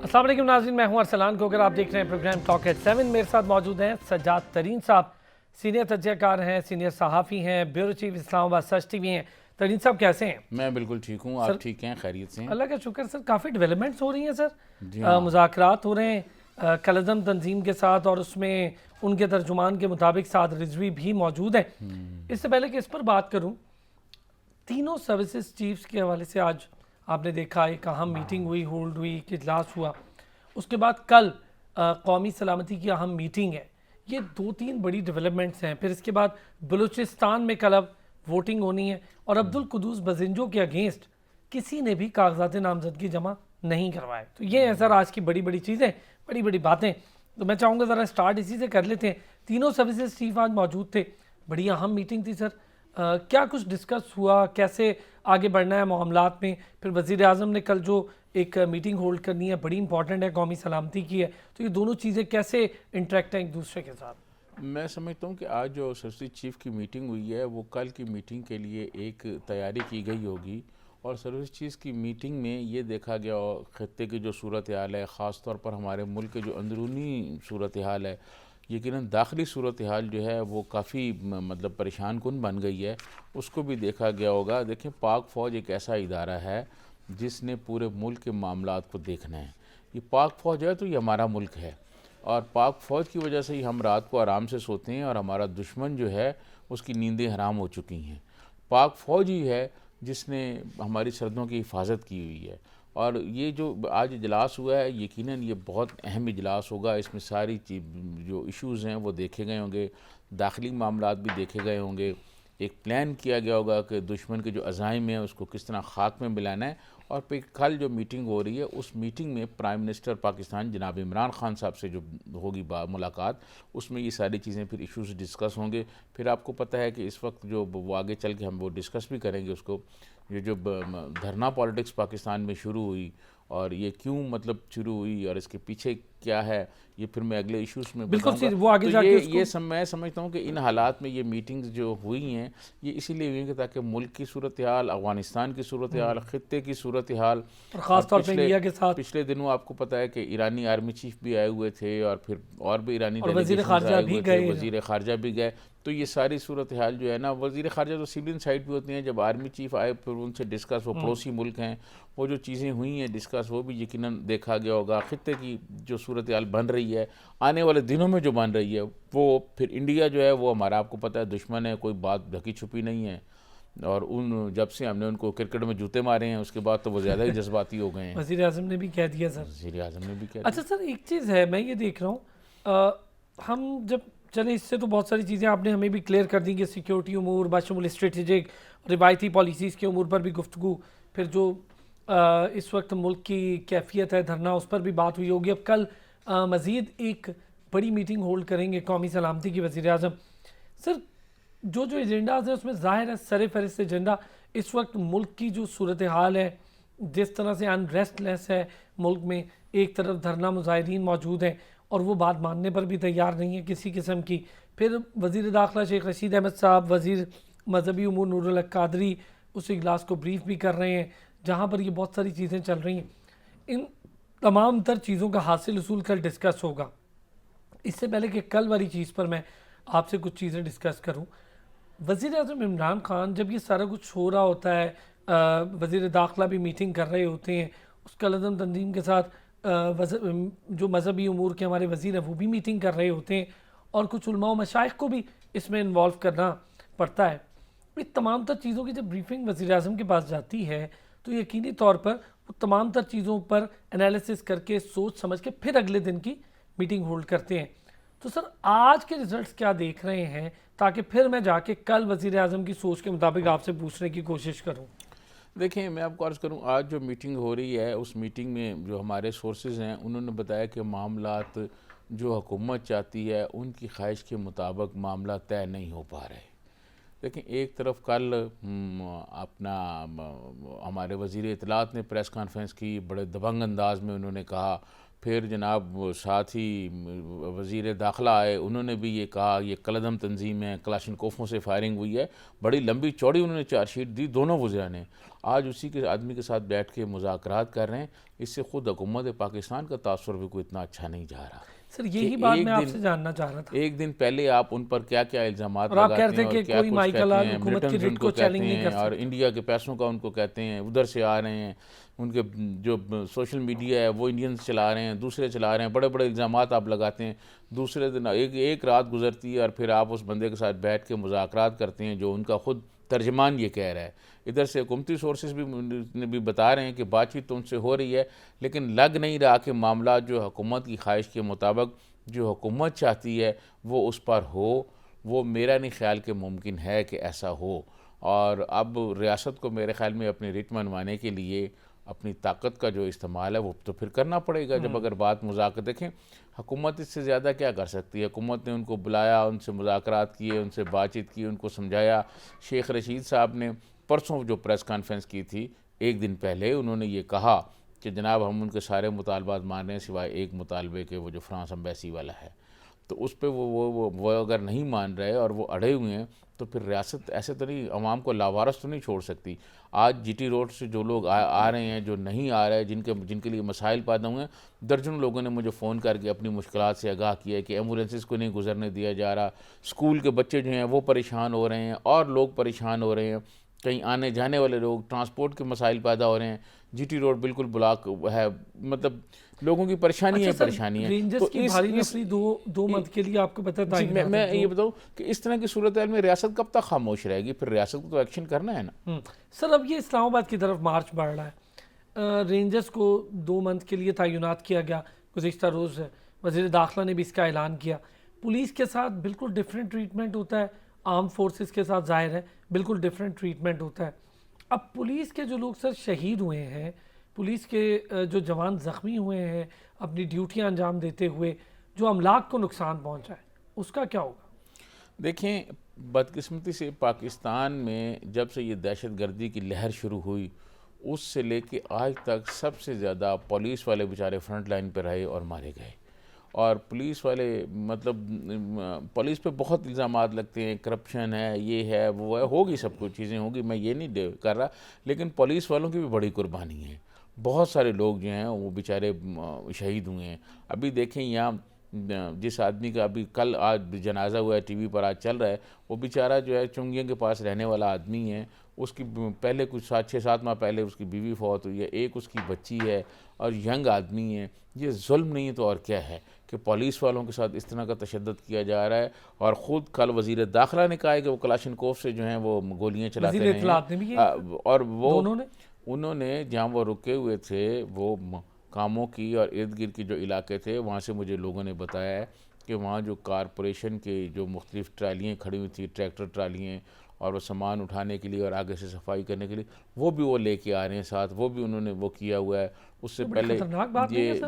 अस्सलाम वालेकुम नाज़रीन, मैं हूं अरसलान कोकर। आप देख रहे हैं प्रोग्राम टॉक एट 7। मेरे साथ मौजूद हैं सज्जाद तरीन साहब, सीनियर तजज़ियाकार हैं, सीनियर सहाफ़ी हैं, ब्यूरो चीफ इस्लामाबाद सच टीवी हैं। तरीन साहब कैसे हैं? मैं बिल्कुल ठीक हूँ। आप ठीक हैं? खैरियत से हैं? अल्लाह का शुक्र सर। काफ़ी डेवलपमेंट्स हो रही हैं सर। जी हाँ। मुज़ाकरात हो रहे हैं कलज़म तंजीम के साथ, और उसमें उनके तर्जुमान के मुताबिक साद रिजवी भी मौजूद हैं। इससे पहले कि इस पर बात करूँ, तीनों सर्विसेज चीफ्स के हवाले से आज आपने देखा एक अहम मीटिंग हुई, होल्ड हुई, एक इजलास हुआ। उसके बाद कल कौमी सलामती की अहम मीटिंग है। ये 2-3 बड़ी डेवलपमेंट्स हैं। फिर इसके बाद बलूचिस्तान में कल अब वोटिंग होनी है, और अब्दुल कुदूस बजिंजो के अगेंस्ट किसी ने भी कागजात नामजदगी जमा नहीं करवाए। तो ये है सर आज की बड़ी बड़ी चीज़ें, बड़ी बड़ी बातें। तो मैं चाहूँगा ज़रा स्टार्ट इसी से कर लेते हैं। तीनों सर्विसेज चीफ आज मौजूद थे, बड़ी अहम मीटिंग थी सर। क्या कुछ डिस्कस हुआ, कैसे आगे बढ़ना है मामलात में? फिर वज़ीर आज़म ने कल जो एक मीटिंग होल्ड करनी है, बड़ी इंपॉर्टेंट है, कौमी सलामती की है, तो ये दोनों चीज़ें कैसे इंटरेक्ट हैं एक दूसरे के साथ? मैं समझता हूँ कि आज जो सर्विस चीफ की मीटिंग हुई है वो कल की मीटिंग के लिए एक तैयारी की गई होगी। और सर्विस चीफ की मीटिंग में ये देखा गया खत्ते की जो सूरत हाल है, ख़ास तौर पर हमारे मुल्क के जो अंदरूनी सूरत हाल है, यकीनन दाखिली सूरत हाल जो है वो काफ़ी मतलब परेशान कुन बन गई है, उसको भी देखा गया होगा। देखें, पाक फ़ौज एक ऐसा इदारा है जिसने पूरे मुल्क के मामलात को देखना है। ये पाक फ़ौज है तो ये हमारा मुल्क है, और पाक फ़ौज की वजह से ही हम रात को आराम से सोते हैं, और हमारा दुश्मन जो है उसकी नींदें हराम हो चुकी हैं। पाक फ़ौज ही है जिसने हमारी सरहदों की हिफाजत की हुई है। और ये जो आज इजलास हुआ है, यकीनन ये बहुत अहम इजलास होगा। इसमें सारी जो इश्यूज़ हैं वो देखे गए होंगे, दाखिली मामलात भी देखे गए होंगे। एक प्लान किया गया होगा कि दुश्मन के जो अज़ाइम हैं उसको किस तरह खाक में मिलाना है। और फिर कल जो मीटिंग हो रही है, उस मीटिंग में प्राइम मिनिस्टर पाकिस्तान जनाब इमरान खान साहब से जो होगी मुलाकात, उसमें ये सारी चीज़ें फिर इश्यूज डिस्कस होंगे। फिर आपको पता है कि इस वक्त जो वो आगे चल के हम वो डिस्कस भी करेंगे उसको, ये जो धरना पॉलिटिक्स पाकिस्तान में शुरू हुई और ये क्यों मतलब शुरू हुई और इसके पीछे क्या है, ये फिर मैं अगले इश्यूज़ में बिल्कुल बताऊंगा। वो आगे तो जाके मैं समझता हूँ कि इन हालात में ये मीटिंग्स जो हुई हैं ये इसीलिए हुई कि ताकि मुल्क की सूरत हाल, अफ़गानिस्तान की सूरत हाल, ख़ित्ते की सूरत हाल, और ख़ास तौर पे इंडिया के साथ पिछले दिनों आपको पता है कि ईरानी आर्मी चीफ भी आए हुए थे, और फिर और भी ईरानी और वज़ीर डेलीगेशन ख़ारजा आए भी हुए थे, गए। वज़ीर ख़ारजा भी गए। तो ये सारी सूरत हाल जो है ना, वज़ीर ख़ारजा तो सिविलियन साइड भी होती हैं, जब आर्मी चीफ आए फिर उनसे डिस्कस, वो पड़ोसी मुल्क हैं, वो जो चीज़ें हुई हैं डिस्कस, वो भी यकीनन देखा गया होगा। ख़ित्ते की जो सूरत हाल बन रही है, आने वाले दिनों में जो बन रही है, वो फिर इंडिया जो है वो हमारा आपको पता है दुश्मन है, कोई बात ढकी छुपी नहीं है। और उन जब से हमने उनको क्रिकेट में जूते मारे हैं उसके बाद तो वो ज़्यादा ही जज्बाती हो गए हैं। वज़ीर आज़म ने भी कह दिया सर। वज़ीर आज़म ने भी कह अच्छा सर, एक चीज़ है, मैं ये देख रहा हूँ, हम जब चले इससे तो बहुत सारी चीज़ें आपने हमें भी क्लियर कर दी कि सिक्योरिटी उमूर, बाशमुल स्ट्रेटजिक रिवायती पॉलिसीज़ के उमूर पर भी गुफ्तगू, फिर जो इस वक्त मुल्क की कैफियत है धरना, उस पर भी बात हुई होगी। अब कल मज़ीद एक बड़ी मीटिंग होल्ड करेंगे कौमी सलामती की वज़ीर आज़म। सर, जो जो एजेंडाज है उसमें ज़ाहिर है सर फहरिस्त एजेंडा इस वक्त मुल्क की जो सूरत हाल है, जिस तरह से अनरेस्टलेस है मुल्क में, एक तरफ धरना मुजाहिदीन मौजूद हैं और वो बात मानने पर भी तैयार नहीं है किसी किस्म की। फिर वज़ीर दाखिला शेख रशीद अहमद साहब, वज़ीर मजहबी उमूर नूरुल हक कादरी उस इजलास को ब्रीफ भी कर रहे हैं, जहाँ पर ये बहुत सारी चीज़ें चल रही हैं। इन तमाम तर चीज़ों का हासिल उसूल कल डिस्कस होगा। इससे पहले कि कल वाली चीज़ पर मैं आपसे कुछ चीज़ें डिस्कस करूँ, वज़ीर आज़म इमरान खान जब ये सारा कुछ हो रहा होता है, वज़ीर दाखिला भी मीटिंग कर रहे होते हैं, उस कलअदम तंजीम के साथ जो मजहबी उमूर के हमारे वज़ीर हैं वो भी मीटिंग कर रहे होते हैं, और कुछ उलमा व मशाइख को भी इसमें इन्वॉल्व करना पड़ता है। ये तमाम तर चीज़ों की जब ब्रीफिंग वज़ीर आज़म के पास जाती है तो यकीनी तौर पर वो तमाम तर चीज़ों पर एनालिसिस करके सोच समझ के फिर अगले दिन की मीटिंग होल्ड करते हैं। तो सर, आज के रिजल्ट्स क्या देख रहे हैं, ताकि फिर मैं जाके कल वज़ीर आज़म की सोच के मुताबिक आपसे पूछने की कोशिश करूँ? देखिए, मैं आपको अर्ज़ करूं, आज जो मीटिंग हो रही है उस मीटिंग में जो हमारे सोर्सेज हैं उन्होंने बताया कि मामलात जो हुकूमत चाहती है उनकी ख्वाहिश के मुताबिक मामला तय नहीं हो पा रहे। लेकिन एक तरफ कल अपना हमारे वज़ीर इत्तलात ने प्रेस कॉन्फ्रेंस की, बड़े दबंग अंदाज में उन्होंने कहा फिर जनाब साथ ही वज़ीर दाखिला आए, उन्होंने भी ये कहा ये कलदम तंजीम है, कलाशनकोफों से फायरिंग हुई है। बड़ी लंबी चौड़ी उन्होंने चार्जशीट दी दोनों वज़रा ने। आज उसी के आदमी के साथ बैठ के मुज़ाकरात कर रहे हैं। इससे ख़ुद हुकूमत पाकिस्तान का तासुर भी कोई इतना अच्छा नहीं जा रहा। सर यही बात मैं आपसे जानना चाह रहा था। एक दिन पहले आप उन पर क्या क्या इल्ज़ामात और आप लगाते कहते हैं हैं कि और क्या कोई कुछ माइकल कहते हैं, हुकूमत की ब्रिटेन रिट उनको को कहते चैलेंज नहीं कर हैं और सकते। इंडिया के पैसों का उनको कहते हैं, उधर से आ रहे हैं, उनके जो सोशल मीडिया है वो इंडियंस चला रहे हैं, दूसरे चला रहे हैं, बड़े बड़े इल्ज़ामात आप लगाते हैं। दूसरे दिन एक रात गुजरती है और फिर आप उस बंदे के साथ बैठ के मुज़ाकरात करते हैं जो उनका खुद तर्जमान ये कह रहा है। इधर से हुकूमती सोर्सेज भी बता रहे हैं कि बातचीत तो उनसे हो रही है, लेकिन लग नहीं रहा कि मामला जो हुकूमत की ख्वाहिश के मुताबिक जो हुकूमत चाहती है वो उस पर हो। वो मेरा नहीं ख्याल कि मुमकिन है कि ऐसा हो। और अब रियासत को मेरे ख्याल में अपनी रिट मनवाने के लिए अपनी ताकत का जो इस्तेमाल है वो तो फिर करना पड़ेगा। जब अगर बात मुज़ाकर देखें, हुकूमत इससे ज़्यादा क्या कर सकती है। हुकूमत ने उनको बुलाया, उनसे मुज़ाकरात किए, उनसे बातचीत की, उनको समझाया। शेख रशीद साहब ने परसों जो प्रेस कॉन्फ्रेंस की थी, एक दिन पहले उन्होंने ये कहा कि जनाब हम उनके सारे मुतालबात मान रहे हैं सिवाय एक मुतालबे के, वो जो फ्रांस एम्बेसी वाला है। तो उस पर वो अगर नहीं मान रहे और वो अड़े हुए हैं तो फिर रियासत ऐसे तो नहीं, अवाम को लावारस तो नहीं छोड़ सकती। आज जीटी रोड से जो लोग आ रहे हैं, जो नहीं आ रहे हैं, जिनके लिए मसाइल पैदा हुए हैं, दर्जनों लोगों ने मुझे फ़ोन करके अपनी मुश्किलात से आगाह किया है कि एम्बुलेंसेस को नहीं गुजरने दिया जा रहा, स्कूल के बच्चे जो हैं वो परेशान हो रहे हैं और लोग परेशान हो रहे हैं, कहीं आने जाने वाले लोग, ट्रांसपोर्ट के मसाइल पैदा हो रहे हैं। जीटी रोड बिल्कुल ब्लॉक है, मतलब लोगों की परेशानी है, परेशानी है। रेंजर्स तो की भारी नफरी दो मंथ के लिए आपको पता था। मैं ये बताऊं कि इस तरह की सूरत में रियासत कब तक खामोश रहेगी? फिर रियासत को तो एक्शन करना है ना। सर अब ये इस्लामाबाद की तरफ मार्च बढ़ रहा है। रेंजर्स को 2 मंथ के लिए तैनात किया गया। गुज़िश्ता रोज़ वज़ीर दाखिला ने भी इसका ऐलान किया। पुलिस के साथ बिल्कुल डिफरेंट ट्रीटमेंट होता है, आर्म फोर्सेस के साथ ज़ाहिर है बिल्कुल डिफरेंट ट्रीटमेंट होता है। अब पुलिस के जो लोग सर शहीद हुए हैं, पुलिस के जो जवान ज़ख्मी हुए हैं अपनी ड्यूटियां अंजाम देते हुए, जो अमलाक को नुकसान पहुंचा है, उसका क्या होगा? देखें, बदकिस्मती से पाकिस्तान में जब से ये दहशत गर्दी की लहर शुरू हुई, उससे लेके आज तक सबसे ज़्यादा पुलिस वाले बेचारे फ्रंट लाइन पर रहे और मारे गए। और पुलिस वाले मतलब पुलिस पे बहुत इल्ज़ामात लगते हैं, करप्शन है, ये है, वो है, होगी सब कुछ चीज़ें होगी, मैं ये नहीं कर रहा, लेकिन पुलिस वालों की भी बड़ी कुर्बानी है। बहुत सारे लोग जो हैं वो बेचारे शहीद हुए हैं। अभी देखें यहाँ जिस आदमी का अभी कल आज जनाजा हुआ है, टीवी पर आज चल रहा है, वो बेचारा जो है चुंगिया के पास रहने वाला आदमी है। उसकी पहले कुछ 6-7 माह पहले उसकी बीवी फौत हुई है, एक उसकी बच्ची है और यंग आदमी है। ये जुल्म नहीं है तो और क्या है कि पुलिस वालों के साथ इस तरह का तशद्दुद किया जा रहा है। और ख़ुद कल वज़ीर दाखिला ने कहा है कि वो कलाशनकोफ से जो हैं वो गोलियाँ चलाते रहे हैं। और वो उन्होंने जहाँ वो रुके हुए थे वो कामों की और इर्द गिर्द की जो इलाके थे, वहाँ से मुझे लोगों ने बताया है कि वहाँ जो कारपोरेशन के जो मुख्तलिफ़ ट्रालियाँ खड़ी हुई थी, ट्रैक्टर ट्रालियाँ, और वो सामान उठाने के लिए और आगे से सफाई करने के लिए वो भी वो लेके आ रहे हैं साथ, वो भी उन्होंने वो किया हुआ है। उससे पहले ये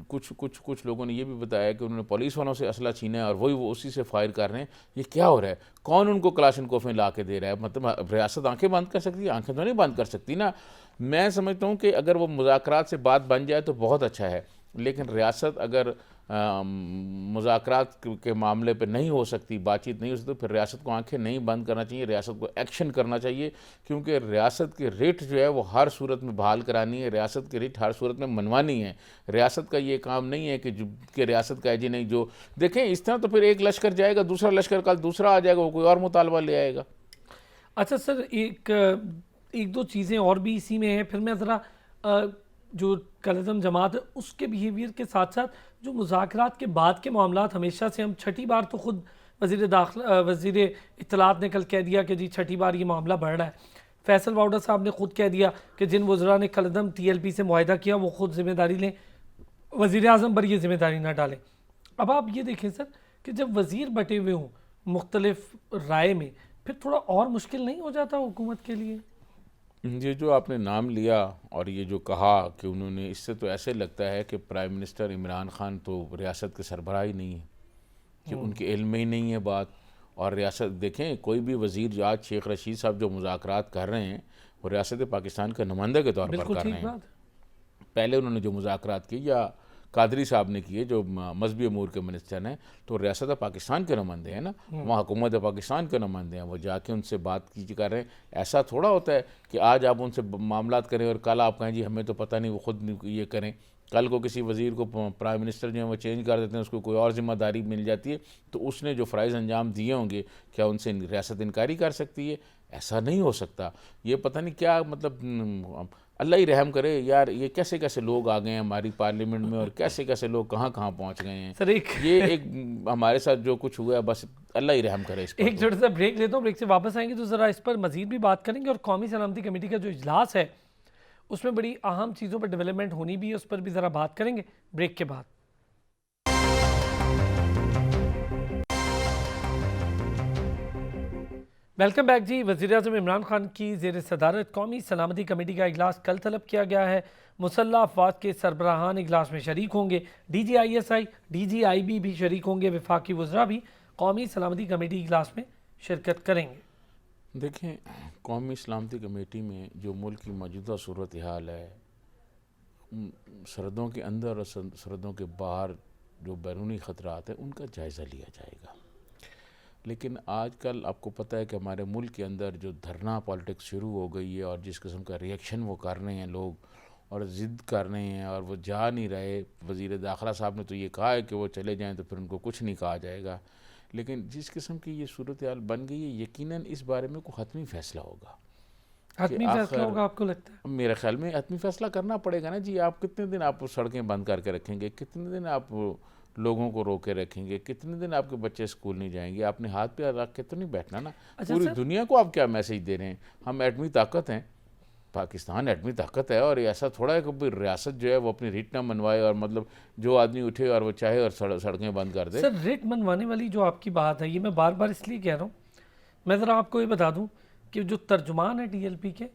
कुछ लोगों ने ये भी बताया कि उन्होंने पुलिस वालों से असला छीना है और वही वो उसी से फायर कर रहे हैं। ये क्या हो रहा है? कौन उनको कलाशनकोफें ला के दे रहा है? मतलब रियासत आंखें बंद कर सकती है? आंखें तो नहीं बंद कर सकती ना। मैं समझता हूँ कि अगर वो मुज़ाकरात से बात बन जाए तो बहुत अच्छा है, लेकिन रियासत अगर मुज़ाकरात के मामले पे नहीं हो सकती, बातचीत नहीं हो सकती, तो फिर रियासत को आंखें नहीं बंद करना चाहिए, रियासत को एक्शन करना चाहिए। क्योंकि रियासत की रेट जो है वो हर सूरत में बहाल करानी है, रियासत की रेट हर सूरत में मनवानी है। रियासत का ये काम नहीं है कि रियासत का जी नहीं, जो देखें इस तरह तो फिर एक लश्कर जाएगा, दूसरा लश्कर कल दूसरा आ जाएगा, वो कोई और मुतालबा ले आएगा। अच्छा सर, एक दो चीज़ें और भी इसी में हैं। फिर मैं ज़रा जो कलज़म जमात है उसके बिहेवियर के साथ साथ जो मुज़ाकरात के बाद के मामलात, हमेशा से हम छठी बार तो ख़ुद वज़ीर इत्तलात ने कल कह दिया कि जी छठी बार ये मामला बढ़ रहा है। फैसल वाउडा साहब ने ख़ुद कह दिया कि जिन वज़रा ने कलदम TLP से मुआहिदा किया वो ख़ुद ज़िम्मेदारी लें, वज़ीर आज़म पर ये ज़िम्मेदारी ना डालें। अब आप ये देखें सर कि जब वज़ीर बटे हुए हों मुख्तलिफ राय में, फिर थोड़ा और मुश्किल नहीं हो जाता हुकूमत के लिए? ये जो आपने नाम लिया और ये जो कहा कि उन्होंने, इससे तो ऐसे लगता है कि प्राइम मिनिस्टर इमरान खान तो रियासत के सरबराह ही नहीं है, कि उनके इल्म में ही नहीं है बात। और रियासत देखें, कोई भी वज़ीर, आज शेख रशीद साहब जो मुज़ाकरात कर रहे हैं वो रियासत पाकिस्तान के नुमाइंदे के तौर पर कर रहे हैं। पहले उन्होंने जो मुज़ाकरात किए या कादरी साहब ने की है, जो मजहबी अमूर के मिनिस्टर हैं, तो रियासत पाकिस्तान के नुमाइंदे हैं ना, वहाँ हुकूमत पाकिस्तान के नुमाइंदे हैं, वो जाके उनसे बात की कर रहे हैं। ऐसा थोड़ा होता है कि आज आप उनसे मामलात करें और कल आप कहें जी हमें तो पता नहीं, वो खुद ये करें। कल को किसी वज़ीर को प्राइम मिनिस्टर जो है वो चेंज कर देते हैं, उसको कोई और ज़िम्मेदारी मिल जाती है, तो उसने जो फ़राइज़ अंजाम दिए होंगे, क्या उनसे रियासत इनकारी कर सकती है? ऐसा नहीं हो सकता। ये पता नहीं क्या मतलब, अल्लाह ही रहम करे यार, ये कैसे कैसे लोग आ गए हैं हमारी पार्लियामेंट में, और कैसे कैसे लोग कहाँ कहाँ पहुँच गए हैं। सर ये एक हमारे साथ जो कुछ हुआ है, बस अल्लाह ही रहम करे इस पर। एक छोटा सा ब्रेक लेता हूँ, ब्रेक से वापस आएंगे तो ज़रा इस पर मजीद भी बात करेंगे, और कौमी सलामती कमेटी का जो इजलास है उसमें बड़ी अहम चीज़ों पर डेवलपमेंट होनी भी है, उस पर भी ज़रा बात करेंगे ब्रेक के बाद। वेलकम बैक जी। वज़ीर-ए-आज़म इमरान खान की ज़ेर सदारत कौमी सलामती कमेटी का इजलास कल तलब किया गया है। मुसल्लह अफवाज के सरबराहान इजलास में शरीक होंगे। DGISI, DGIB भी शरीक होंगे। वफाकी वज़रा भी कौमी सलामती कमेटी इजलास में शिरकत करेंगे। देखें, कौमी सलामती कमेटी में जो मुल्क की मौजूदा सूरत हाल है, सरहदों के अंदर और सरहदों के बाहर जो बैरूनी ख़तरात हैं, उनका जायज़ा लिया जाएगा। लेकिन आजकल आपको पता है कि हमारे मुल्क के अंदर जो धरना पॉलिटिक्स शुरू हो गई है, और जिस किस्म का रिएक्शन वो कर रहे हैं लोग, और ज़िद कर रहे हैं, और वो जा नहीं रहे। वज़ीर दाखिला साहब ने तो ये कहा है कि वो चले जाएं तो फिर उनको कुछ नहीं कहा जाएगा। लेकिन जिस किस्म की ये सूरत हाल बन गई है, यकीनन इस बारे में कोई हतमी फ़ैसला होगा। हतमी फैसला होगा आपको लगता है? मेरे ख्याल में हतमी फ़ैसला करना पड़ेगा ना जी। आप कितने दिन आप सड़कें बंद करके रखेंगे, कितने दिन आप लोगों को रोके रखेंगे, कितने दिन आपके बच्चे स्कूल नहीं जाएंगे? आपने हाथ पे रख के तो नहीं बैठना ना। अच्छा पूरी सर, दुनिया को आप क्या मैसेज दे रहे हैं? हम एटमी ताकत हैं, पाकिस्तान एटमी ताकत है, और ऐसा थोड़ा है कि कोई रियासत जो है वो अपनी रिट ना मनवाए, और मतलब जो आदमी उठे और वो चाहे और सड़कें बंद कर दे। सर रिट मनवाने वाली जो आपकी बात है, ये मैं बार बार इसलिए कह रहा हूँ, मैं ज़रा आपको ये बता दूँ कि जो तर्जुमान है TLP के,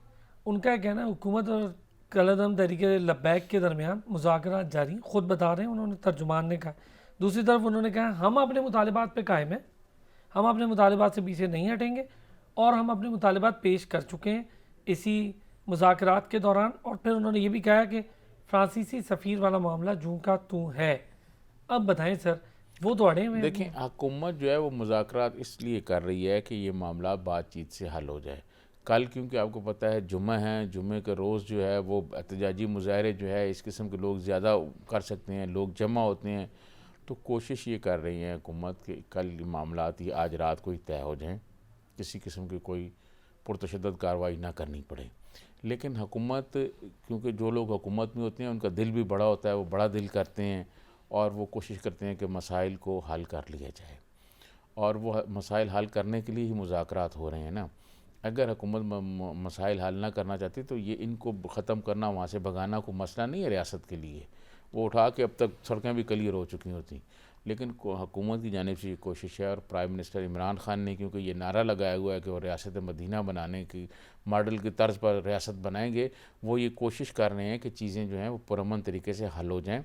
उनका कहना है हुकूमत और कलदम तहरीक लब्बैक के दरमियान मुज़ाकरात जारी, ख़ुद बता रहे हैं उन्होंने, तर्जुमान ने कहा। दूसरी तरफ उन्होंने कहा हम अपने मुतालिबात पे कायम हैं, हम अपने मुतालिबात से पीछे नहीं हटेंगे, और हम अपने मुतालिबात पेश कर चुके हैं इसी मुज़ाकरात के दौरान। और फिर उन्होंने ये भी कहा कि फ्रांसीसी सफ़ीर वाला मामला जूं का तू है। अब बताएं सर, वो तो अड़े हुए हैं। देखें, हुकूमत जो है वो मुज़ाकरात इसलिए कर रही है कि ये मामला बातचीत से हल हो जाए। कल क्योंकि आपको पता है जुम्मा है, जुम्मे के रोज़ जो है वो एहतजाजी मुजाहरे जो है इस किस्म के लोग ज़्यादा कर सकते हैं, लोग जमा होते हैं। तो कोशिश ये कर रही है हुकूमत कि कल मामलात ये आज रात को ही तय हो जाएं, किसी किस्म की कोई पुरतशद्दद कार्रवाई ना करनी पड़े। लेकिन हुकूमत, क्योंकि जो लोग हुकूमत में होते हैं उनका दिल भी बड़ा होता है, वो बड़ा दिल करते हैं, और वो कोशिश करते हैं कि मसाइल को हल कर लिया जाए, और वो मसाइल हल करने के लिए ही मुज़ाकरात हो रहे हैं ना। अगर हुकूमत मसाइल हल ना करना चाहती तो ये इनको ख़त्म करना, वहाँ से भगाना कोई मसला नहीं है रियासत के लिए। वो उठा के अब तक सड़कें भी क्लियर हो चुकी होती। लेकिन हुकूमत की जानिब से ये कोशिश है, और प्राइम मिनिस्टर इमरान खान ने क्योंकि ये नारा लगाया हुआ है कि वो रियासत मदीना बनाने की मॉडल की तर्ज पर रियासत बनाएंगे, वो ये कोशिश कर रहे हैं कि चीज़ें जो हैं वो पुरअमन तरीके से हल हो जाएँ,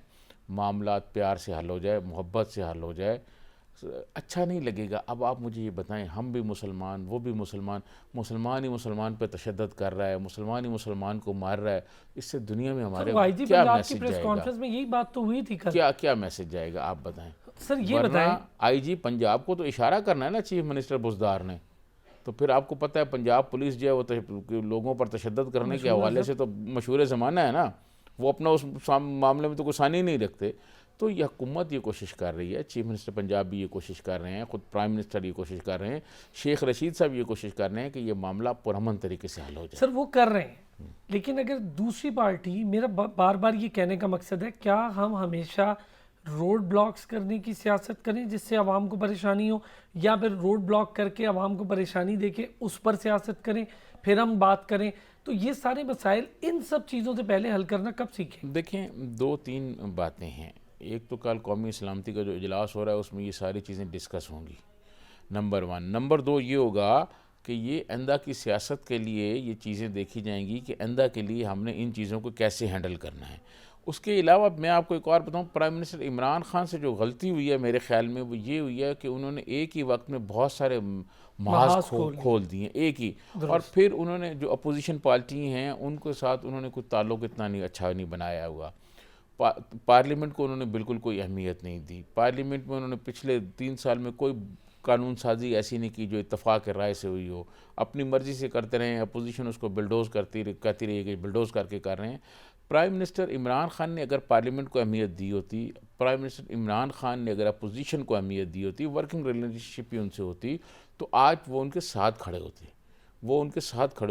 मामलात प्यार से हल हो जाए, मोहब्बत से हल हो जाए। अच्छा नहीं लगेगा। अब आप मुझे ये बताएं, हम भी मुसलमान, वो भी मुसलमान, मुसलमान ही मुसलमान पर तशद्दद कर रहा है, मुसलमान ही मुसलमान को मार रहा है, इससे दुनिया में हमारे क्या मैसेज प्रेस जाएगा? कॉन्फ्रेंस में यही बात तो हुई थी कल। क्या मैसेज जाएगा आप बताएं? सर ये बताएं, IG पंजाब को तो इशारा करना है ना चीफ मिनिस्टर बुज़दार ने। तो फिर आपको पता है पंजाब पुलिस जो है वो लोगों पर तशद्दद करने के हवाले से तो मशहूर ज़माना है ना, वो अपना उस मामले में तो कोई सानी नहीं रखते। तो ये हुकूमत ये कोशिश कर रही है, चीफ मिनिस्टर पंजाब भी ये कोशिश कर रहे हैं, ख़ुद प्राइम मिनिस्टर ये कोशिश कर रहे हैं, शेख रशीद साहब ये कोशिश कर रहे हैं कि ये मामला पुरअमन तरीके से हल हो जाए। सर वो कर रहे हैं, लेकिन अगर दूसरी पार्टी, मेरा बार बार ये कहने का मकसद है, क्या हम हमेशा रोड ब्लॉक्स करने की सियासत करें जिससे आवाम को परेशानी हो, या फिर रोड ब्लॉक करके आवाम को परेशानी देके उस पर सियासत करें फिर हम बात करें? तो ये सारे मसाइल, इन सब चीज़ों से पहले हल करना कब सीखें? देखें, 2-3 बातें हैं। एक तो कल कौमी सलामती का जो इजलास हो रहा है उसमें ये सारी चीज़ें डिस्कस होंगी, नंबर 1। नंबर 2 ये होगा कि ये आइंदा की सियासत के लिए ये चीज़ें देखी जाएंगी कि आइंदा के लिए हमने इन चीज़ों को कैसे हैंडल करना है। उसके अलावा मैं आपको एक और बताऊं, प्राइम मिनिस्टर इमरान खान से जो गलती हुई है मेरे ख्याल में वो ये हुई है कि उन्होंने एक ही वक्त में बहुत सारे महाज खोल दिए एक ही, और फिर उन्होंने जो अपोजिशन पार्टी हैं उनके साथ उन्होंने कुछ ताल्लुक़ इतना नहीं अच्छा नहीं बनाया हुआ। पार्लियामेंट को उन्होंने बिल्कुल कोई अहमियत नहीं दी। पार्लियामेंट में उन्होंने पिछले 3 साल में कोई कानून साजी ऐसी नहीं की जो इत्तफाक राय से हुई हो। अपनी मर्ज़ी से करते रहे, अपोजिशन उसको बिल्डोज़ कहती रही कि बिल्डोज़ करके कर रहे हैं। प्राइम मिनिस्टर इमरान खान ने अगर पार्लियामेंट को अहमियत दी होती, प्राइम मिनिस्टर इमरान खान ने अगर अपोजिशन को अहमियत दी होती, वर्किंग रिलेशनशिप ही उनसे होती, तो आज वो उनके साथ खड़े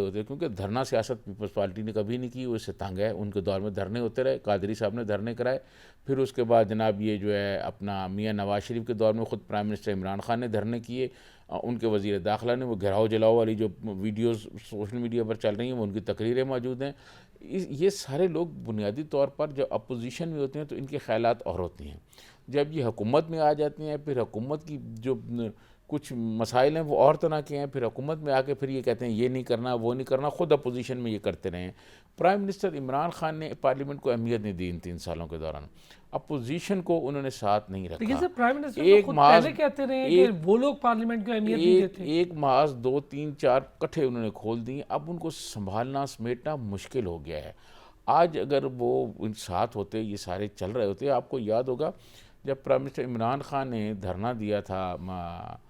होते, क्योंकि धरना सियासत पीपल्स पार्टी ने कभी नहीं की, वो इससे तंग है। उनके दौर में धरने होते रहे, कादरी साहब ने धरने कराए, फिर उसके बाद जनाब ये जो है अपना मियाँ नवाज शरीफ के दौर में ख़ुद प्राइम मिनिस्टर इमरान खान ने धरने किए, उनके वज़ीर दाखिला ने वो घेराव जलाओ वाली जो वीडियोज़ सोशल मीडिया पर चल रही हैं वो उनकी तकरीरें मौजूद हैं। ये सारे लोग बुनियादी तौर पर जब अपोजिशन में होते हैं तो इनके ख़यालात और होती हैं, जब ये हुकूमत में आ जाती हैं फिर हुकूमत की जो कुछ मसाइल हैं वो और तरह के हैं, फिर हुकूमत में आके फिर ये कहते हैं ये नहीं करना वो नहीं करना, ख़ुद अपोजिशन में ये करते रहे हैं। प्राइम मिनिस्टर इमरान खान ने पार्लियामेंट को अहमियत नहीं दी इन 3 सालों के दौरान, अपोजिशन को उन्होंने साथ नहीं रखा। लेकिन सर प्राइम मिनिस्टर तो खुद पहले कहते रहे कि वो लोग पार्लियामेंट को अहमियत नहीं देते। एक मास 2 3 4 कट्ठे उन्होंने खोल दिए, अब उनको संभालना समेटना मुश्किल हो गया है। आज अगर वो इन साथ होते, ये सारे चल रहे होते, आपको याद होगा जब प्राइम मिनिस्टर इमरान खान ने धरना दिया था,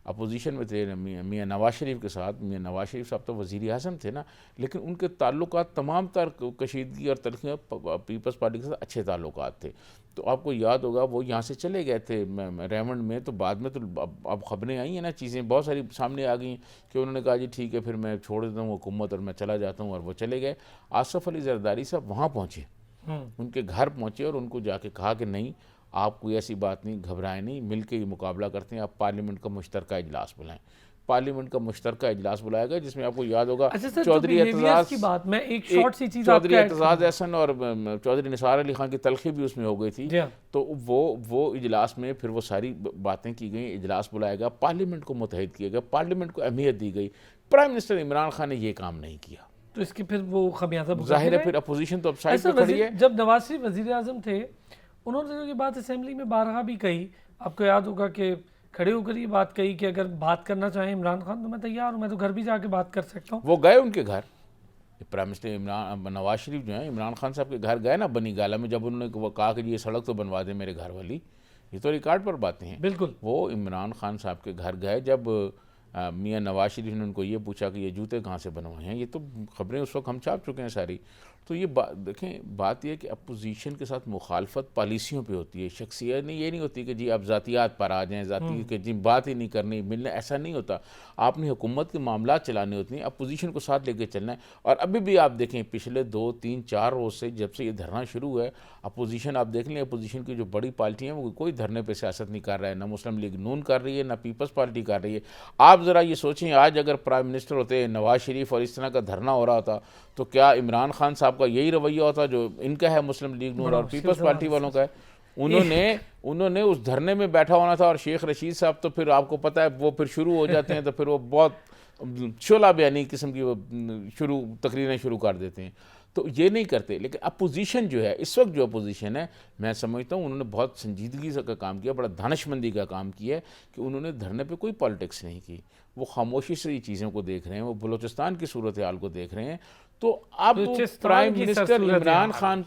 अपोजिशन में थे मियाँ नवाज शरीफ के साथ, मियाँ नवाज शरीफ साहब तो वज़ीर आज़म थे ना, लेकिन उनके ताल्लुकात तमाम तर कशीदगी और तलखियाँ पीपल्स पार्टी के साथ अच्छे ताल्लुकात थे। तो आपको याद होगा वो यहाँ से चले गए थे रेमंड में, तो बाद में तो अब ख़बरें आई हैं ना, चीज़ें बहुत सारी सामने आ गई कि उन्होंने कहा जी ठीक है फिर मैं छोड़ देता हूँ हुकूमत और मैं चला जाता हूँ, और वो चले गए। आसफ़ अली ज़रदारी साहब वहाँ पहुँचे, उनके घर पहुँचे और उनको जाके कहा कि नहीं आप कोई ऐसी बात नहीं, घबराएं नहीं, मिल के ही मुकाबला करते हैं, आप पार्लियामेंट का मुश्तरका इजलास बुलाएं। पार्लियामेंट का मुश्तरका इजलास बुलाया गया जिसमें आपको याद होगा चौधरी एतजाज़ एहसन और चौधरी निसार अली खान की तलखी भी उसमें हो गई थी। तो वो इजलास में फिर वो सारी बातें की गई, इजलास बुलाया गया, पार्लियामेंट को मुतहद किया गया, पार्लियामेंट को अहमियत दी गई। प्राइम मिनिस्टर इमरान खान ने ये काम नहीं किया, तो इसकी फिर वो खमियाजा जाहिर है फिर अपोजिशन तो अब साइड पे खड़ी है। जब नवाज शरीफ वज़ीर आज़म थे उन्होंने ये बात असेंबली में बारहा भी कही, आपको याद होगा कि खड़े होकर ये बात कही कि अगर बात करना चाहें इमरान खान तो मैं तैयार हूँ, मैं तो घर भी जाके बात कर सकता हूँ। वो गए उनके घर, प्राइम मिनिस्टर नवाज शरीफ जो है इमरान खान साहब के घर गए ना बनी गाला में, जब उन्होंने वो कहा कि ये सड़क तो बनवा दे मेरे घर वाली, ये तो रिकॉर्ड पर बातें हैं। बिल्कुल वो इमरान खान साहब के घर गए, जब मियाँ नवाज शरीफ ने उनको ये पूछा कि ये जूते कहाँ से बनवाए हैं, ये तो खबरें उस वक्त हम छाप चुके हैं सारी। तो ये देखें बात यह कि अपोजिशन के साथ मुखालफत पॉलिसियों पे होती है, शख्सियत नहीं, ये नहीं होती कि जी आप ज़ातियात पर आ जाएँ, ज़ाती के जी बात ही नहीं करनी मिलना, ऐसा नहीं होता। आपने हुकूमत के मामला चलाने होती हैं, अपोजिशन को साथ लेके चलना है। और अभी भी आप देखें पिछले 2 3 4 रोज़ से जब से ये धरना शुरू हुआ है, अपोजिशन आप देख लें, अपोजिशन की जो बड़ी पार्टी हैं वो कोई धरने पर सियासत नहीं कर रहा है, ना मुस्लिम लीग नून कर रही है, ना पीपल्स पार्टी कर रही है। आप ज़रा ये सोचें आज अगर प्राइम मिनिस्टर होते नवाज शरीफ और इस तरह का धरना हो रहा होता तो क्या इमरान खान साहब का यही रवैया होता जो इनका है, मुस्लिम लीग नून और पीपल्स पार्टी वालों का है? उन्होंने उस धरने में बैठा होना था। और शेख रशीद साहब तो फिर आपको पता है वो फिर शुरू हो जाते हैं तो फिर वो बहुत शोला बयानी किस्म की वो तकरीरें शुरू कर देते हैं, तो ये नहीं करते। लेकिन अपोजिशन जो है इस वक्त जो अपोजिशन है, मैं समझता हूँ उन्होंने बहुत संजीदगी से का काम किया, बड़ा दानिशमंदी का काम किया है कि उन्होंने धरने पे कोई पॉलिटिक्स नहीं की, वो खामोशी से ये चीज़ों को देख रहे हैं, वो बलूचिस्तान की सूरत हाल को देख रहे हैं। तो अब प्राइम मिनिस्टर इमरान खान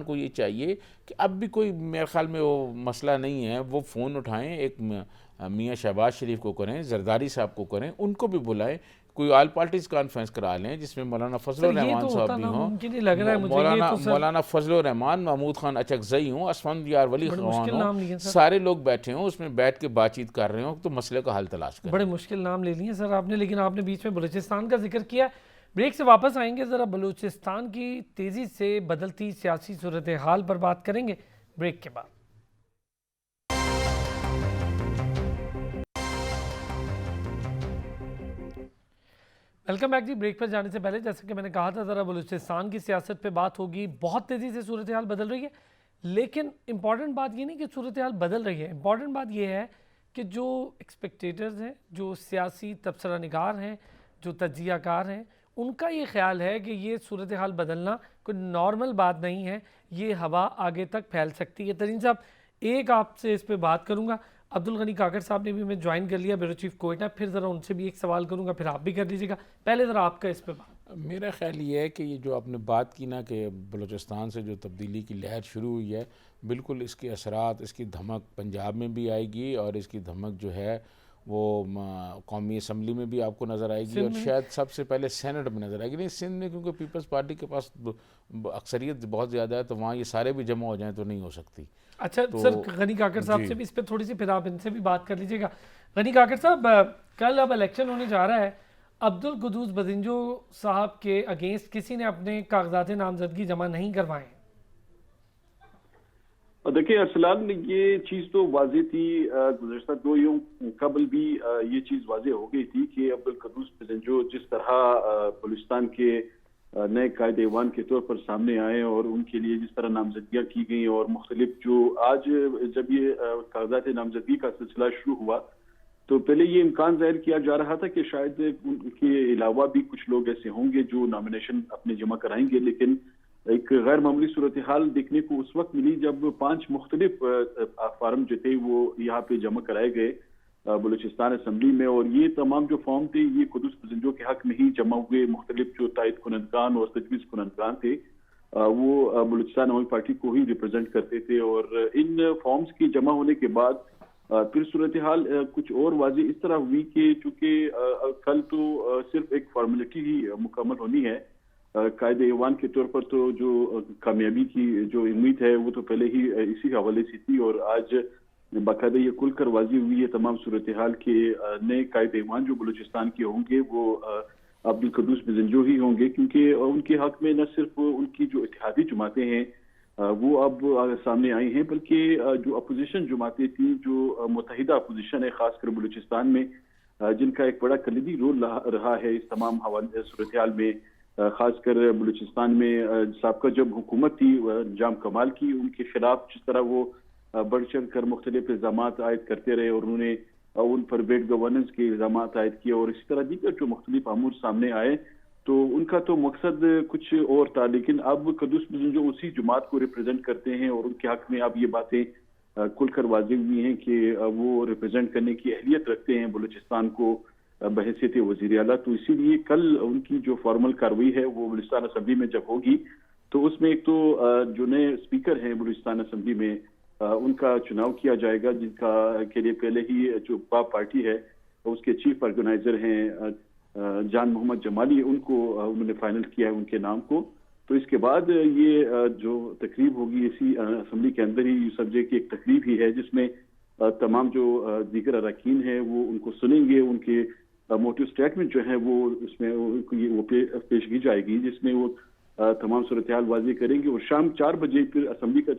को ये चाहिए कि अब भी कोई मेरे ख्याल में वो मसला नहीं है, वो फ़ोन उठाएँ, एक मियाँ शहबाज शरीफ को करें, जरदारी साहब को करें, उनको भी बुलाएं, कोई ऑल पार्टीज कॉन्फ्रेंस करा लें जिसमें मौलाना फजलुर रहमान साहब भी हों, मौलाना फजलुर रहमान, महमूद खान अचकजई हों, असफंदियार वली खान हों, सारे लोग बैठे हों, उसमें बैठ के बातचीत कर रहे हों, तो मसले का हल तलाश करें। बड़े मुश्किल नाम ले लिए सर आपने, लेकिन आपने बीच में बलूचिस्तान का जिक्र किया। ब्रेक से वापस आएंगे, ज़रा बलूचिस्तान की तेज़ी से बदलती सियासी सूरत हाल पर बात करेंगे ब्रेक के बाद। वेलकम बैक जी। ब्रेक पर जाने से पहले जैसे कि मैंने कहा था ज़रा बलूचिस्तान की सियासत पे बात होगी। बहुत तेज़ी से सूरत हाल बदल रही है, लेकिन इम्पॉर्टेंट बात ये नहीं कि सूरत हाल बदल रही है, इम्पॉर्टेंट बात ये है कि जो एक्सपेक्टेटर्स हैं, जो सियासी तबसरा निगार हैं, जो तज्जियाकार हैं, उनका ये ख्याल है कि ये सूरत हाल बदलना कोई नॉर्मल बात नहीं है, ये हवा आगे तक फैल सकती है। तरीन साहब, एक आपसे इस पर बात करूँगा, अब्दुल गनी काकर साहब ने भी हमें ज्वाइन कर लिया, ब्यूरो चीफ कोयटा, फिर ज़रा उनसे भी एक सवाल करूंगा, फिर आप भी कर लीजिएगा। पहले ज़रा आपका इस पर बात। मेरा ख्याल ये है कि ये जो आपने बात की ना कि बलूचिस्तान से जो तब्दीली की लहर शुरू हुई है, बिल्कुल इसके असरात, इसकी धमक पंजाब में भी आएगी और इसकी धमक जो है वो कौमी असम्बली में भी आपको नज़र आएगी सिंध और में। शायद सबसे पहले सेनेट में नज़र आएगी। नहीं, सिंध में क्योंकि पीपल्स पार्टी के पास अक्सरियत बहुत ज़्यादा है, तो वहाँ ये सारे भी जमा हो जाएँ तो नहीं हो सकती। अच्छा तो सर, गनी काकड़ साहब जी। से भी इस पे थोड़ी सी, फिर आप इनसे भी बात कर लीजिएगा। गनी काकड़ साहब, कल अब इलेक्शन होने जा रहा है। अब्दुल कुद्दूस बदिंजो साहब के अगेंस्ट किसी ने अपने कागजात नामजदगी जमा नहीं करवाए। और देखिए अरसलान, ये चीज तो वाजे थी, गुज़श्ता 2 यूं कबल भी ये चीज वाजे हो गई थी कि अब्दुल कुद्दूस बदिंजो जिस तरह बलूचिस्तान के नए कायद ईवान के तौर पर सामने आए और उनके लिए जिस तरह नामजदगियां की गई और मुख्तलिफ जो आज जब ये कागजात नामजदगी का सिलसिला शुरू हुआ तो पहले ये इम्कान जाहिर किया जा रहा था कि शायद उनके अलावा भी कुछ लोग ऐसे होंगे जो नॉमिनेशन अपने जमा कराएंगे, लेकिन एक गैर मामूली सूरत हाल देखने को उस वक्त मिली जब 5 मुख्तलिफ फार्म जो थे वो यहाँ पे जमा कराए गए बलूचिस्तान असम्बली में। और ये तमाम जो फॉर्म थे ये कुद्दूस बदिंजो के हक में ही जमा हुए। मुख्तलिफ जो तायद कुनंदगान और तजवीज़ कुनंदगान थे वो बलूचिस्तान अवामी पार्टी को ही रिप्रेजेंट करते थे। और इन फॉर्म्स की जमा होने के बाद फिर सूरत हाल कुछ और वाजी इस तरह हुई कि चूंकि कल तो सिर्फ एक फॉर्मेलिटी ही मुकम्मल होनी है कायदे ईवान के तौर पर, तो जो कामयाबी की जो उम्मीद है वो तो पहले ही इसी हवाले से थी। और आज बाकायदा ये खुलकर वाजी हुई है तमाम सूरत हाल के नए कायदे ईवान जो बलूचिस्तान के होंगे वो अब्दुल कुद्दूस बदिंजो ही होंगे, क्योंकि उनके हक में न सिर्फ उनकी जो इत्तेहादी जमातें हैं वो अब सामने आई हैं, बल्कि जो अपोजिशन जमातें थी, जो मुत्तहिदा अपोजिशन है खासकर बलूचिस्तान में, जिनका एक बड़ा कलीदी रोल रहा है इस तमाम हवाले सूरत हाल में, खासकर बलूचिस्तान में साबका जब हुकूमत थी जाम कमाल की, उनके खिलाफ जिस तरह वो बढ़ चढ़ कर मुख्तलिफ इल्जाम आयद करते रहे और उन्होंने उन पर बेड गवर्नेंस के इल्जाम आयद किए और इसी तरह दीगर जो मुख्तलिफ अमूर सामने आए, तो उनका तो मकसद कुछ और था। लेकिन अब कुद्दूस बदिंजो उसी जमात को रिप्रेजेंट करते हैं और उनके हक में अब ये बातें खुलकर वाज़ेह हुई हैं कि वो रिप्रेजेंट करने की अहलियत रखते हैं बलूचिस्तान को बहैसियत वज़ीर आला। तो इसीलिए कल उनकी जो फॉर्मल कार्रवाई है वो बलूचिस्तान असम्बली में जब होगी तो उसमें एक तो जो नए स्पीकर हैं बलूचिस्तान असम्बली में उनका चुनाव किया जाएगा, जिनका के लिए पहले ही जो बाप पार्टी है उसके चीफ ऑर्गेनाइजर हैं जान मोहम्मद जमाली, उनको उन्होंने फाइनल किया है उनके नाम को। तो इसके बाद ये जो तकरीब होगी इसी असम्बली के अंदर ही यूसुफजई की एक तकरीब ही है जिसमें तमाम जो दीगर अरकान हैं वो उनको सुनेंगे, उनके मोटिव स्टेटमेंट जो है वो उसमें वो पेश की जाएगी, जिसमें वो तमाम सूरत हाल वाज़ेह करेंगे। और शाम 4 बजे फिर असम्बली का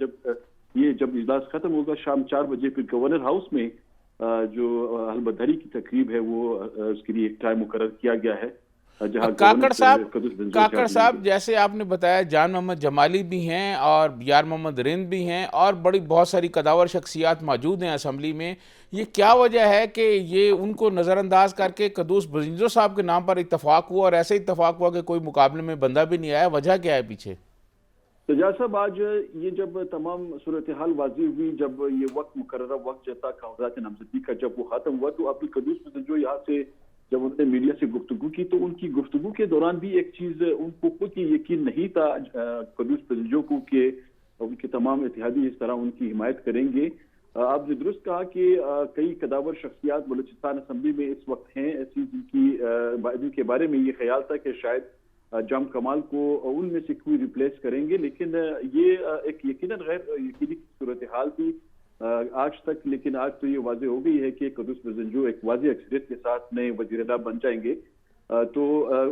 जब इजलास खत्म होगा शाम 4 बजे फिर गवर्नर हाउस में जो हलबदरी की तकरीब है वो उसके लिए एक टाइम मुकर्रर किया गया है जहां काकड़ साहब जैसे आपने बताया जान मोहम्मद जमाली भी हैं और यार मोहम्मद रिंद भी हैं और बड़ी बहुत सारी कदावर शख्सियात मौजूद हैं असम्बली में। ये क्या वजह है कि ये उनको नज़रअंदाज करके कुद्दूस बदिंजो साहब के नाम पर इत्तफाक हुआ और ऐसे इत्तफाक हुआ कि कोई मुकाबले में बंदा भी नहीं आया? वजह क्या है पीछे? तो जैसा साहब आज ये जब तमाम सूरत हाल वाज़ेह हुई, जब ये वक्त मुकर्ररा वक्त जता कागजात नामजदगी का जब वो खत्म हुआ, तो अब्दुल कुद्दूस बदिंजो यहाँ से जब उन्होंने मीडिया से गुफ्तगू की तो उनकी गुफ्तगू के दौरान भी एक चीज उनको खुद यकीन नहीं था कुद्दूस बदिंजो को कि उनके तमाम इत्तेहादी इस तरह उनकी हिमायत करेंगे। आपने दुरुस्त कहा कि कई कदावर शख्सियात बलूचिस्तान असम्बली में इस वक्त हैं ऐसी जिनके बारे में ये ख्याल था कि शायद जाम कमाल को उनमें से कोई रिप्लेस करेंगे, लेकिन ये एक यकीनन गैर यकीनी सूरत हाल थी आज तक। लेकिन आज तो ये वाज़ेह हो गई है कि कुद्दूस बदिंजो एक वाज़ेह अक्सरियत के साथ नए वज़ीर आला बन जाएंगे। तो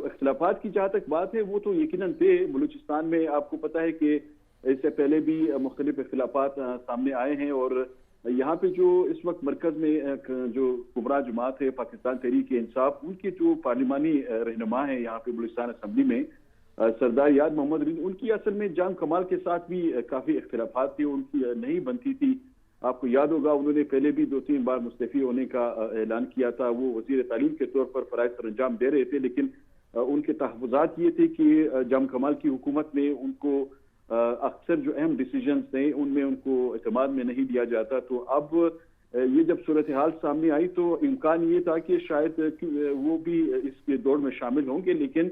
इख्तिलाफात की जहाँ तक बात है वो तो यकीनन थे बलूचिस्तान में। आपको पता है कि इससे पहले भी मुख्तलिफ इख्तिलाफात सामने आए हैं और यहाँ पे जो इस वक्त मरकज में जो कुबरा जमात है पाकिस्तान तहरीक इंसाफ, उनके जो पार्लिमानी रहनुमा है यहाँ पे बलूचिस्तान असम्बली में सरदार यार मोहम्मद रिंद, उनकी असल में जाम कमाल के साथ भी काफी इख्तिलाफात थे, उनकी नहीं बनती थी। आपको याद होगा उन्होंने पहले भी 2-3 बार मुस्तफी होने का ऐलान किया था। वो वजीर तालीम के तौर पर फराइज सर अंजाम दे रहे थे, लेकिन उनके तहफ़्फ़ुज़ात ये थे कि जाम कमाल की हुकूमत में उनको अक्सर जो अहम डिसीजंस थे उनमें उनको एतमाद में नहीं दिया जाता। तो अब ये जब सूरत हाल सामने आई तो इम्कान ये था कि शायद वो भी इसके दौड़ में शामिल होंगे, लेकिन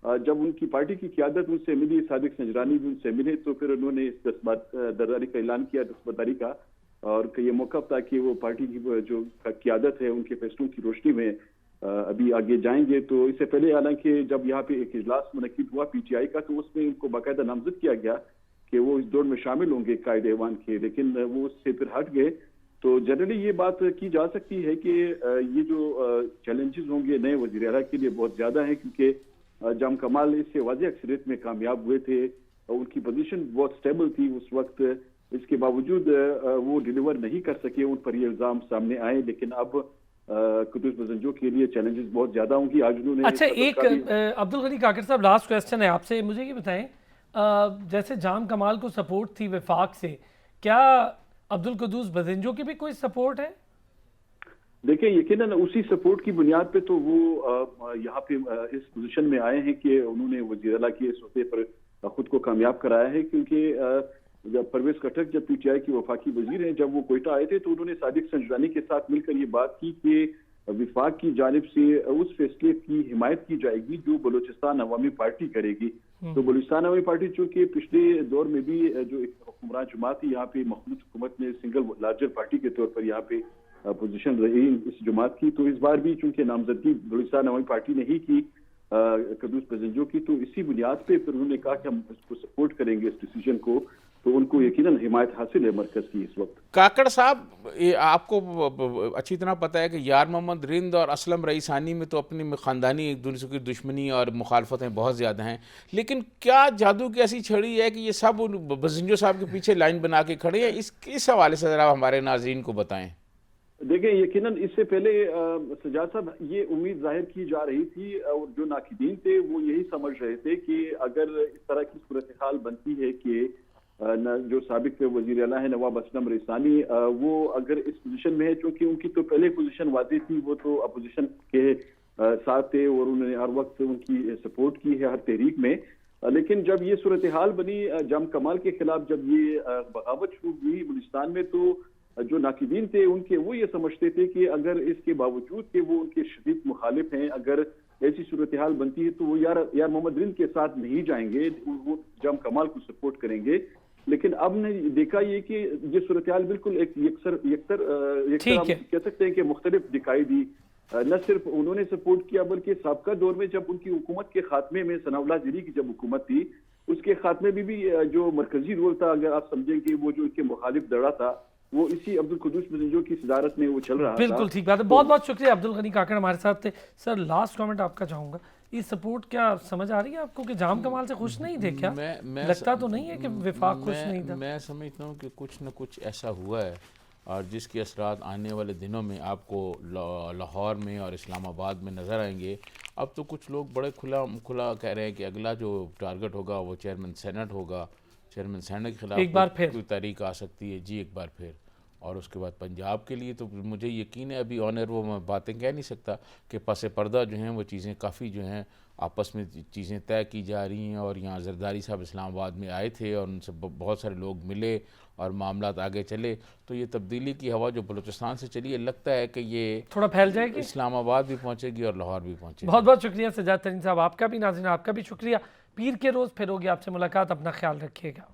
जब उनकी पार्टी की क़यादत उनसे मिली, सादिक संजरानी भी उनसे मिले, तो फिर उन्होंने इस दस्तबरदारी का ऐलान किया, दस्तबरदारी का, और ये मौका था कि वो पार्टी की जो क़यादत है उनके फैसलों की रोशनी में अभी आगे जाएंगे। तो इससे पहले हालांकि जब यहाँ पे एक इजलास मुनक्किद हुआ पीटीआई का, तो उसमें उनको बाकायदा नामजद किया गया कि वो इस दौड़ में शामिल होंगे कायदे ऐवान के, लेकिन वो उससे फिर हट गए। तो जनरली ये बात की जा सकती है कि ये जो चैलेंजेस होंगे नए वज़ीर आला के लिए बहुत ज्यादा है, क्योंकि जाम कमाल इससे वाज़ेह अक्सरियत में कामयाब हुए थे, उनकी पोजीशन बहुत स्टेबल थी उस वक्त। इसके बावजूद वो डिलीवर नहीं कर सके, उन पर ये इल्जाम सामने आए। लेकिन अब कुदूस बजंजो के लिए चैलेंजेस बहुत ज्यादा होंगी। आज उन्होंने अच्छा, एक अब्दुल गनी काकर साहब, लास्ट क्वेश्चन है आपसे, मुझे ये बताएं, जैसे जाम कमाल को सपोर्ट थी वफाक से, क्या अब्दुल कुदूस बजंजो की भी कोई सपोर्ट है? देखिए, यकीनन उसी सपोर्ट की बुनियाद पे तो वो यहाँ पे इस पोजीशन में आए हैं कि उन्होंने वज़ीर आला के इस ओहदे पर खुद को कामयाब कराया है। क्योंकि जब परवेज खट्टक जब पीटीआई की वफाकी वजीर हैं, जब वो कोयटा आए थे, तो उन्होंने सादिक संजरानी के साथ मिलकर ये बात की कि विफाक की जानिब से उस फैसले की हिमायत की जाएगी जो बलूचिस्तान अवामी पार्टी करेगी। तो बलूचिस्तान अवामी पार्टी चूंकि पिछले दौर में भी जो एक हुक्मरान जमात थी, यहाँ पे मखलूत हुकूमत में सिंगल लार्जर पार्टी के तौर पर यहाँ पे पोजीशन रही इस जमात की, तो इस बार भी चूंकि नामजदगी बलूचिस्तान अवामी पार्टी ने ही की कुदूस बजंजो की, तो इसी बुनियाद पे फिर उन्होंने कहा कि हम इसको सपोर्ट करेंगे इस डिसीजन को। तो उनको यकीनन हिमायत हासिल है मरकज की इस वक्त। काकड़ साहब, आपको अच्छी तरह पता है कि यार मोहम्मद रिंद और असलम रईसानी में तो अपनी ख़ानदानी एक दूसरे की दुश्मनी और मुखालफतें बहुत ज़्यादा हैं, लेकिन क्या जादू की ऐसी छड़ी है कि ये सब बजंजो साहब के पीछे लाइन बना के खड़े हैं? इस हवाले से ज़रा हमारे नाज़रीन को बताएं। देखिए, यकीनन इससे पहले सजाद साहब ये उम्मीद जाहिर की जा रही थी और जो नाकिदीन थे वो यही समझ रहे थे कि अगर इस तरह की सूरत हाल बनती है कि जो साबिक वजीर आला है नवाब असलम रईसानी, वो अगर इस पोजीशन में है, चूंकि उनकी तो पहले पोजीशन वाज़ेह थी, वो तो अपोजिशन के साथ थे और उन्होंने हर वक्त उनकी सपोर्ट की है हर तहरीक में। लेकिन जब ये सूरत हाल बनी जाम कमाल के खिलाफ, जब ये बगावत शुरू हुई बलूचिस्तान में, तो जो नाकिदीन थे उनके वो ये समझते थे कि अगर इसके बावजूद कि वो उनके शदीद मुखालिफ हैं, अगर ऐसी सूरत हाल बनती है तो वो यार मोहम्मद रिंद के साथ नहीं जाएंगे, वो जाम कमाल को सपोर्ट करेंगे। लेकिन अब ने देखा ये कि ये सूरत हाल बिल्कुल एक यकतर आप कह सकते हैं कि मुख्तलिफ दिखाई दी। न सिर्फ उन्होंने सपोर्ट किया बल्कि साबका दौर में जब उनकी हुकूमत के खात्मे में सनाउल्लाह जरी की जब हुकूमत थी, उसके खात्मे में भी जो मरकजी रोल था, अगर आप समझें कि वो जो उनके मुखालिफ दड़ा था, वो इसी अब्दुल कुदूस बजंजो की सदारत में वो चल रहा था। बिल्कुल ठीक बात है। बहुत बहुत शुक्रिया अब्दुल गनी काकड़ हमारे साथ थे। सर, लास्ट कमेंट आपका चाहूंगा, ये सपोर्ट क्या समझ आ रही है आपको कि जाम कमाल से खुश नहीं थे क्या? लगता तो नहीं है कि विफाक खुश नहीं था? मैं समझता हूँ कि कुछ न कुछ ऐसा हुआ है और जिसके असरात आने वाले दिनों में आपको लाहौर में और इस्लामाबाद में नज़र आएंगे। अब तो कुछ लोग बड़े खुला कह रहे हैं कि अगला जो टारगेट होगा वो चेयरमैन सेनेट होगा, चेयरमैन सेनेट के खिलाफ एक बार फिर कोई तारीख आ सकती है जी, एक बार फिर। और उसके बाद पंजाब के लिए तो मुझे यकीन है, अभी ऑनर वो मैं बातें कह नहीं सकता कि पसे पर्दा जो हैं वो चीज़ें काफ़ी जो हैं आपस में चीज़ें तय की जा रही हैं। और यहाँ जरदारी साहब इस्लामाबाद में आए थे और उनसे बहुत सारे लोग मिले और मामला आगे चले, तो ये तब्दीली की हवा जो बलूचिस्तान से चली है, लगता है कि ये थोड़ा फैल जाएगी, इस्लामाबाद भी पहुँचेगी और लाहौर भी पहुँचेगी। बहुत बहुत शुक्रिया सजाद तरीन साहब, आपका भी, नाज़रीन आपका भी शुक्रिया। पीर के रोज़ फिर होगी आपसे मुलाकात, अपना ख्याल रखिएगा।